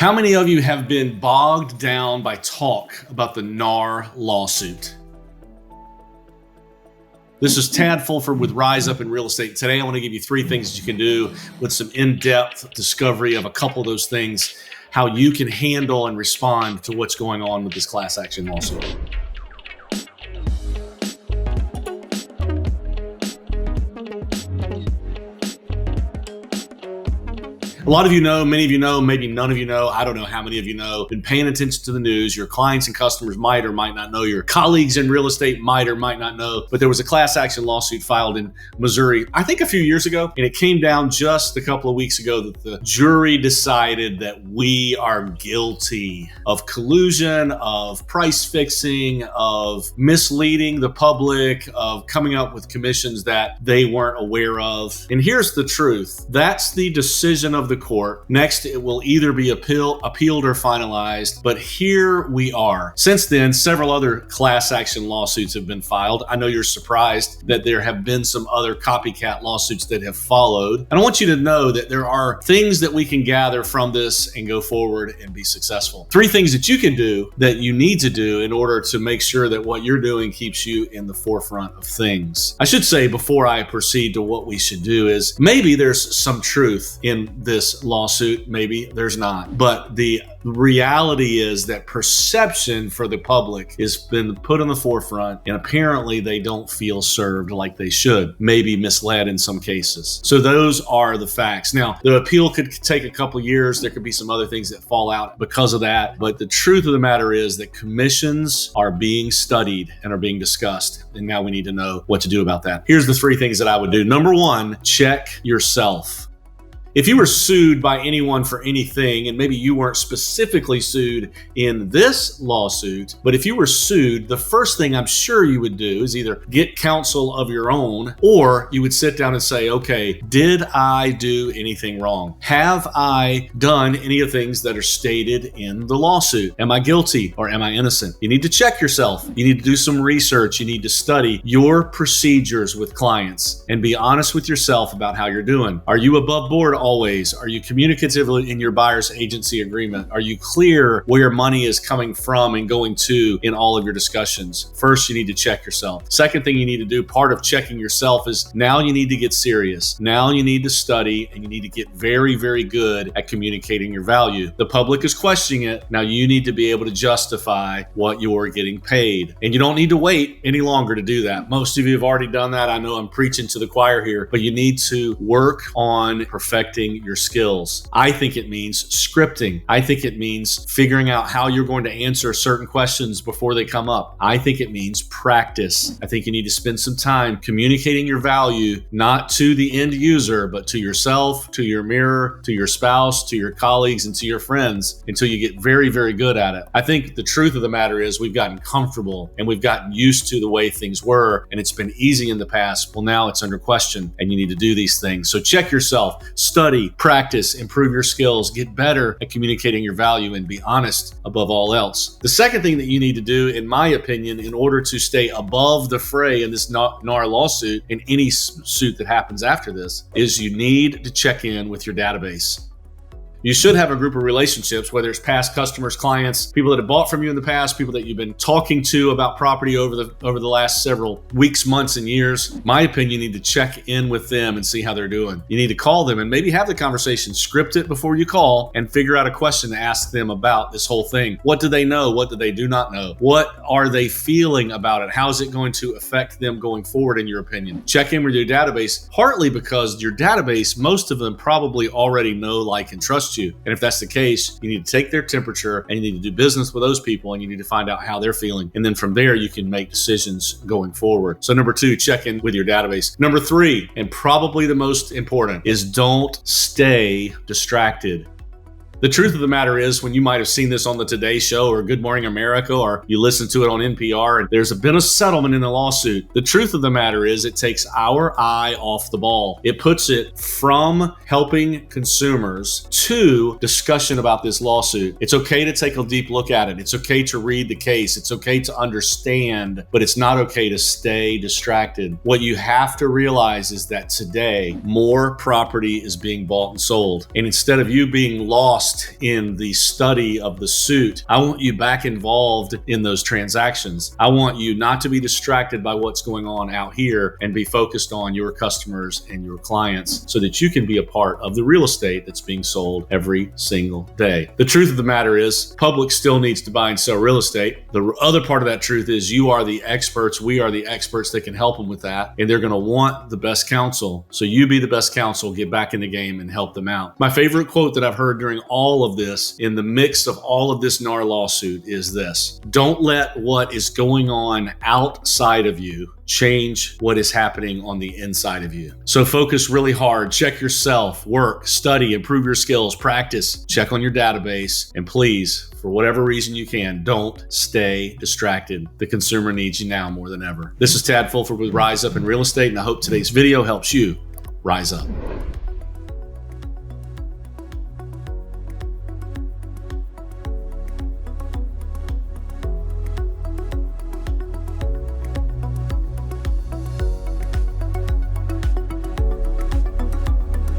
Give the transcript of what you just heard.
How many of you have been bogged down by talk about the N.A.R. lawsuit? This is Tad Fulford with Rise Up in Real Estate. Today, I want to give you 3 things you can do with some in-depth discovery of a couple of those things, how you can handle and respond to what's going on with this class action lawsuit. A lot of you know, many of you know, maybe none of you know. I don't know how many of you know. Been paying attention to the news. Your clients and customers might or might not know. Your colleagues in real estate might or might not know. But there was a class action lawsuit filed in Missouri, I think a few years ago. And it came down just a couple of weeks ago that the jury decided that we are guilty of collusion, of price fixing, of misleading the public, of coming up with commissions that they weren't aware of. And here's the truth. That's the decision of the court. Next, it will either be appealed or finalized, but here we are. Since then, several other class action lawsuits have been filed. I know you're surprised that there have been some other copycat lawsuits that have followed. And I want you to know that there are things that we can gather from this and go forward and be successful. 3 things that you can do that you need to do in order to make sure that what you're doing keeps you in the forefront of things. I should say, before I proceed to what we should do, is maybe there's some truth in this lawsuit, maybe there's not. But the reality is that perception for the public has been put on the forefront, and apparently they don't feel served like they should, maybe misled in some cases. So those are the facts. Now, the appeal could take a couple years. There could be some other things that fall out because of that. But the truth of the matter is that commissions are being studied and are being discussed. And now we need to know what to do about that. Here's the 3 things that I would do. Number 1, check yourself. If you were sued by anyone for anything, and maybe you weren't specifically sued in this lawsuit, but if you were sued, the first thing I'm sure you would do is either get counsel of your own, or you would sit down and say, okay, did I do anything wrong? Have I done any of the things that are stated in the lawsuit? Am I guilty or am I innocent? You need to check yourself. You need to do some research. You need to study your procedures with clients and be honest with yourself about how you're doing. Are you above board always? Are you communicative in your buyer's agency agreement? Are you clear where your money is coming from and going to in all of your discussions? First, you need to check yourself. Second thing you need to do, part of checking yourself, is now you need to get serious. Now you need to study, and you need to get very, very good at communicating your value. The public is questioning it. Now you need to be able to justify what you're getting paid. And you don't need to wait any longer to do that. Most of you have already done that. I know I'm preaching to the choir here, but you need to work on perfecting your skills. I think it means scripting. I think it means figuring out how you're going to answer certain questions before they come up. I think it means practice. I think you need to spend some time communicating your value, not to the end user, but to yourself, to your mirror, to your spouse, to your colleagues, and to your friends until you get very, very good at it. I think the truth of the matter is we've gotten comfortable and we've gotten used to the way things were, and it's been easy in the past. Well, now it's under question, and you need to do these things. So check yourself. Study, practice, improve your skills, get better at communicating your value, and be honest above all else. The second thing that you need to do, in my opinion, in order to stay above the fray in this N.A.R. lawsuit and any suit that happens after this, is you need to check in with your database. You should have a group of relationships, whether it's past customers, clients, people that have bought from you in the past, people that you've been talking to about property over the last several weeks, months, and years. My opinion, you need to check in with them and see how they're doing. You need to call them and maybe have the conversation, script it before you call, and figure out a question to ask them about this whole thing. What do they know? What do they do not know? What are they feeling about it? How is it going to affect them going forward, in your opinion? Check in with your database, partly because your database, most of them probably already know, like, and trust you. And if that's the case, you need to take their temperature and you need to do business with those people, and you need to find out how they're feeling. And then from there, you can make decisions going forward. So number 2, check in with your database. Number 3, and probably the most important, is don't stay distracted. The truth of the matter is, when you might have seen this on the Today Show or Good Morning America, or you listen to it on NPR, and there's been a settlement in the lawsuit. The truth of the matter is it takes our eye off the ball. It puts it from helping consumers to discussion about this lawsuit. It's okay to take a deep look at it. It's okay to read the case. It's okay to understand, but it's not okay to stay distracted. What you have to realize is that today, more property is being bought and sold. And instead of you being lost lost in the study of the suit. I want you back involved in those transactions. I want you not to be distracted by what's going on out here and be focused on your customers and your clients so that you can be a part of the real estate that's being sold every single day. The truth of the matter is, public still needs to buy and sell real estate. The other part of that truth is you are the experts. We are the experts that can help them with that. And they're going to want the best counsel. So you be the best counsel, get back in the game and help them out. My favorite quote that I've heard during all of this, in the mix of all of this N.A.R. lawsuit, is this: don't let what is going on outside of you change what is happening on the inside of you. So focus really hard, check yourself, work, study, improve your skills, practice, check on your database, and please, for whatever reason you can, don't stay distracted. The consumer needs you now more than ever. This is Tad Fulford with Rise Up in Real Estate, and I hope today's video helps you rise up.